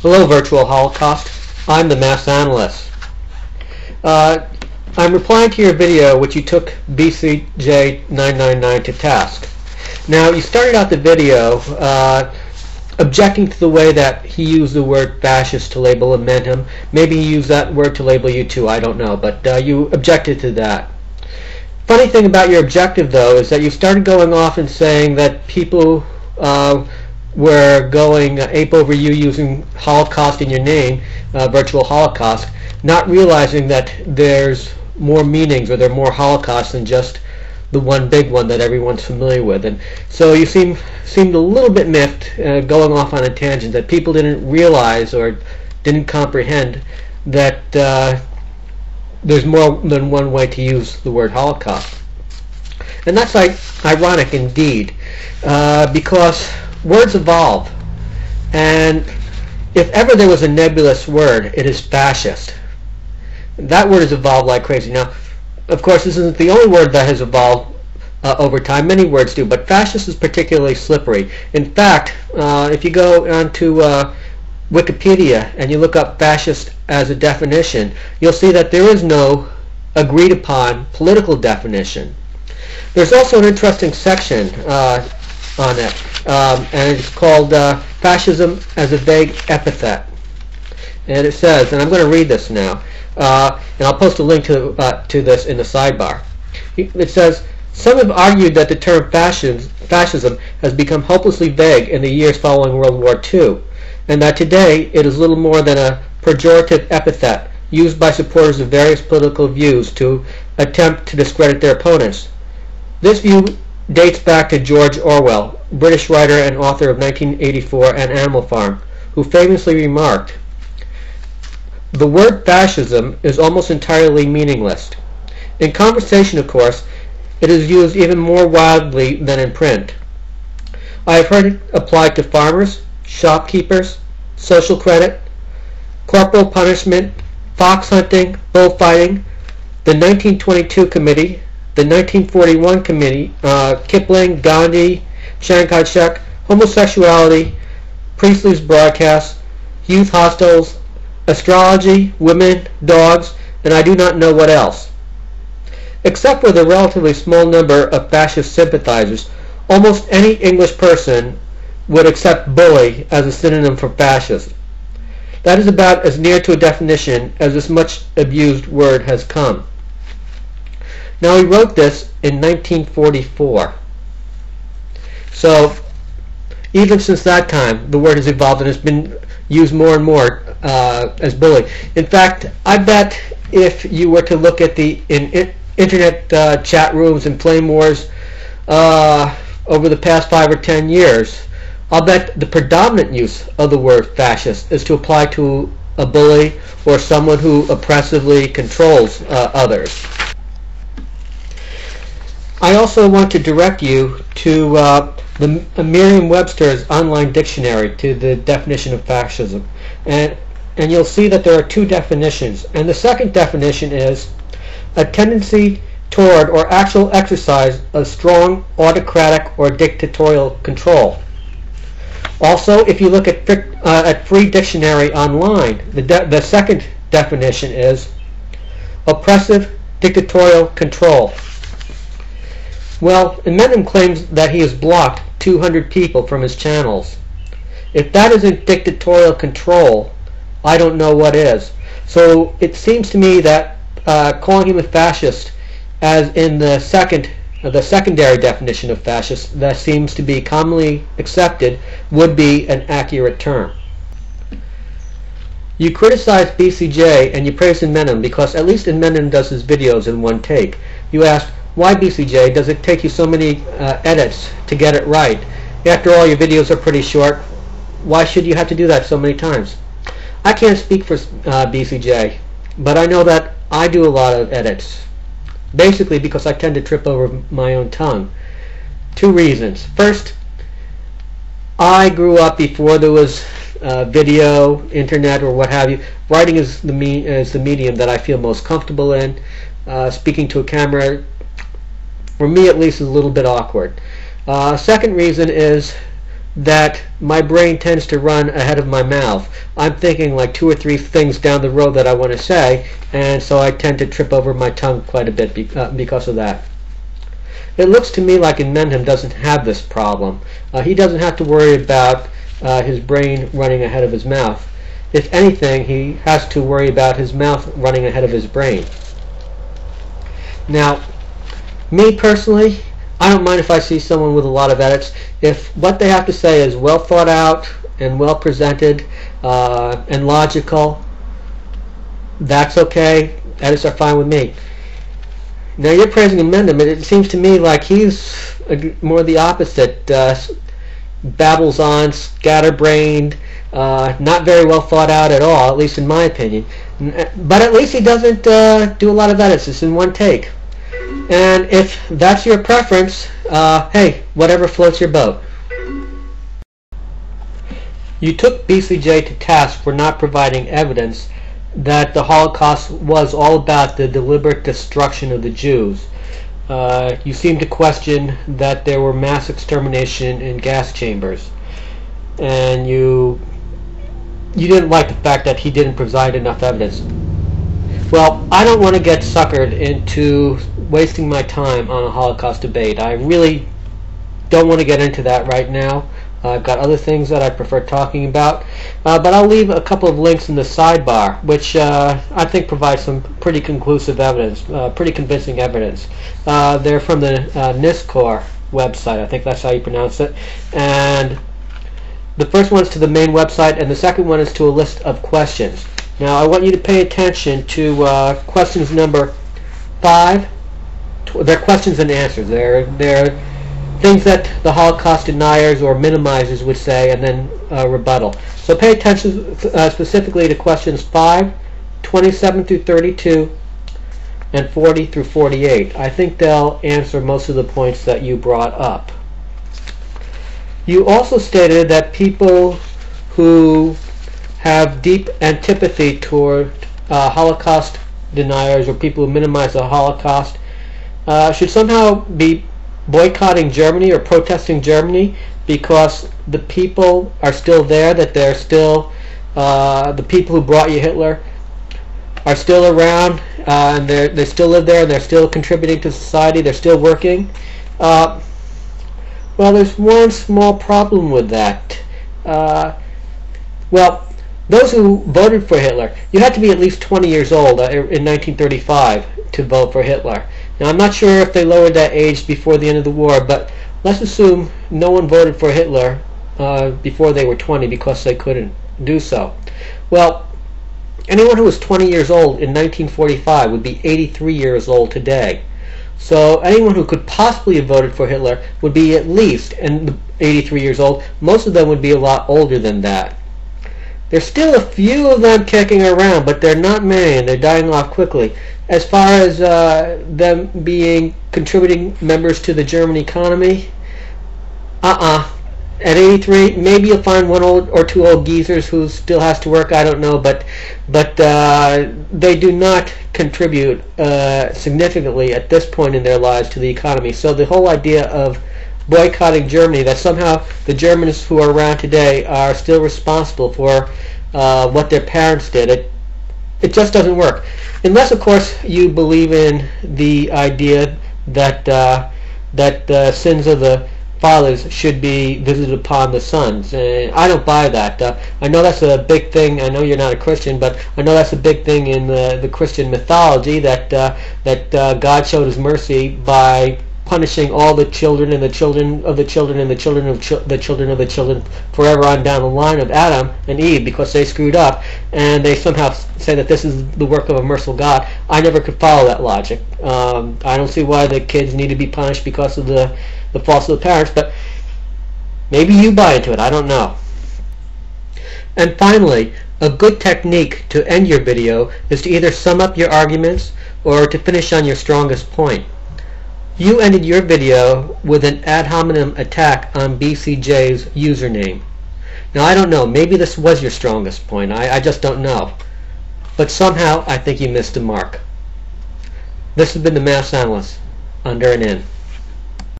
Hello, Virtual Holocaust. I'm the mass analyst. I'm replying to your video which you took BCJ999 to task. Now, you started out the video objecting to the way that he used the word fascist to label Inmendham. Maybe he used that word to label you too, I don't know, but you objected to that. Funny thing about your objective, though, is that you started going off and saying that people were going ape over you using Holocaust in your name, Virtual Holocaust, not realizing that there's more meanings or there are more Holocausts than just the one big one that everyone's familiar with. And so you seemed a little bit miffed, going off on a tangent, that people didn't realize or didn't comprehend that there's more than one way to use the word Holocaust. And that's ironic indeed, because words evolve, and if ever there was a nebulous word, it is fascist. That word has evolved like crazy. Now, of course, this isn't the only word that has evolved over time. Many words do, but fascist is particularly slippery. In fact, if you go onto Wikipedia and you look up fascist as a definition, you'll see that there is no agreed upon political definition. There's also an interesting section on it, and it's called Fascism as a Vague Epithet. And it says, and I'm going to read this now, and I'll post a link to this in the sidebar. It says, some have argued that the term fascism has become hopelessly vague in the years following World War II, and that today it is little more than a pejorative epithet used by supporters of various political views to attempt to discredit their opponents. This view dates back to George Orwell, British writer and author of 1984 and Animal Farm, who famously remarked, "The word fascism is almost entirely meaningless. In conversation, of course, it is used even more widely than in print. I have heard it applied to farmers, shopkeepers, social credit, corporal punishment, fox hunting, bullfighting, the 1922 committee, the 1941 committee, Kipling, Gandhi, Chiang Kai-shek, homosexuality, Priestley's broadcasts, youth hostels, astrology, women, dogs, and I do not know what else. Except for the relatively small number of fascist sympathizers, almost any English person would accept bully as a synonym for fascist. That is about as near to a definition as this much abused word has come." Now, he wrote this in 1944. So, even since that time, the word has evolved and has been used more and more as bully. In fact, I bet if you were to look at the internet chat rooms and flame wars over the past 5 or 10 years, I'll bet the predominant use of the word fascist is to apply to a bully or someone who oppressively controls others. I also want to direct you to the Merriam-Webster's online dictionary to the definition of fascism. And you'll see that there are two definitions. And the second definition is a tendency toward or actual exercise of strong autocratic or dictatorial control. Also, if you look at Free Dictionary online, the second definition is oppressive dictatorial control. Well, Inmendham claims that he has blocked 200 people from his channels. If that isn't dictatorial control, I don't know what is. So it seems to me that calling him a fascist, as in the secondary definition of fascist that seems to be commonly accepted, would be an accurate term. You criticize BCJ and you praise Inmendham because at least Inmendham does his videos in one take. You ask, why BCJ does it take you so many edits to get it right? After all, your videos are pretty short. Why should you have to do that so many times? I can't speak for BCJ, but I know that I do a lot of edits. Basically because I tend to trip over my own tongue. Two reasons. First, I grew up before there was video, internet, or what have you. Writing is the medium that I feel most comfortable in. Speaking to a camera, for me at least, is a little bit awkward. Second reason is that my brain tends to run ahead of my mouth. I'm thinking like 2 or 3 things down the road that I want to say, and so I tend to trip over my tongue quite a bit because of that. It looks to me like Inmendham doesn't have this problem. He doesn't have to worry about his brain running ahead of his mouth. If anything, he has to worry about his mouth running ahead of his brain. Now, me personally, I don't mind if I see someone with a lot of edits. If what they have to say is well thought out and well presented and logical, that's okay. Edits are fine with me. Now you're praising Inmendham. It seems to me like he's more the opposite. Babbles on, scatterbrained, not very well thought out at all, at least in my opinion. But at least he doesn't do a lot of edits. It's in one take. And if that's your preference, hey, whatever floats your boat. You took BCJ to task for not providing evidence that the Holocaust was all about the deliberate destruction of the Jews. You seem to question that there were mass extermination in gas chambers. And you didn't like the fact that he didn't provide enough evidence. Well, I don't want to get suckered into wasting my time on a Holocaust debate. I really don't want to get into that right now. I've got other things that I prefer talking about. But I'll leave a couple of links in the sidebar, which I think provide some pretty conclusive evidence, pretty convincing evidence. They're from the NSFW website. I think that's how you pronounce it. And the first one is to the main website, and the second one is to a list of questions. Now, I want you to pay attention to questions number 5. They're questions and answers. They're things that the Holocaust deniers or minimizers would say, and then rebuttal. So pay attention specifically to questions 5, 27 through 32, and 40 through 48. I think they'll answer most of the points that you brought up. You also stated that people who have deep antipathy toward Holocaust deniers or people who minimize the Holocaust should somehow be boycotting Germany or protesting Germany because the people are still there, that they're still the people who brought you Hitler are still around, and they still live there, and they're still contributing to society, they're still working. Well, there's one small problem with that. Well, those who voted for Hitler, you had to be at least 20 years old in 1935 to vote for Hitler. Now, I'm not sure if they lowered that age before the end of the war, but let's assume no one voted for Hitler before they were 20 because they couldn't do so. Well, anyone who was 20 years old in 1945 would be 83 years old today. So anyone who could possibly have voted for Hitler would be at least 83 years old. Most of them would be a lot older than that. There's still a few of them kicking around, but they're not many, and they're dying off quickly. As far as them being contributing members to the German economy, At 83, maybe you'll find one or two old geezers who still has to work. I don't know, but they do not contribute significantly at this point in their lives to the economy. So the whole idea of boycotting Germany, that somehow the Germans who are around today are still responsible for what their parents did, it just doesn't work. Unless, of course, you believe in the idea that the sins of the fathers should be visited upon the sons. I don't buy that. I know that's a big thing. I know you're not a Christian, but I know that's a big thing in the Christian mythology, that God showed His mercy by punishing all the children and the children of the children and the children of the children of the children forever on down the line of Adam and Eve because they screwed up, and they somehow say that this is the work of a merciful God. I never could follow that logic. I don't see why the kids need to be punished because of the faults of the parents, but maybe you buy into it. I don't know. And finally, a good technique to end your video is to either sum up your arguments or to finish on your strongest point. You ended your video with an ad hominem attack on BCJ's username. Now, I don't know. Maybe this was your strongest point. I just don't know. But somehow, I think you missed the mark. This has been the Mass Analyst, under and in.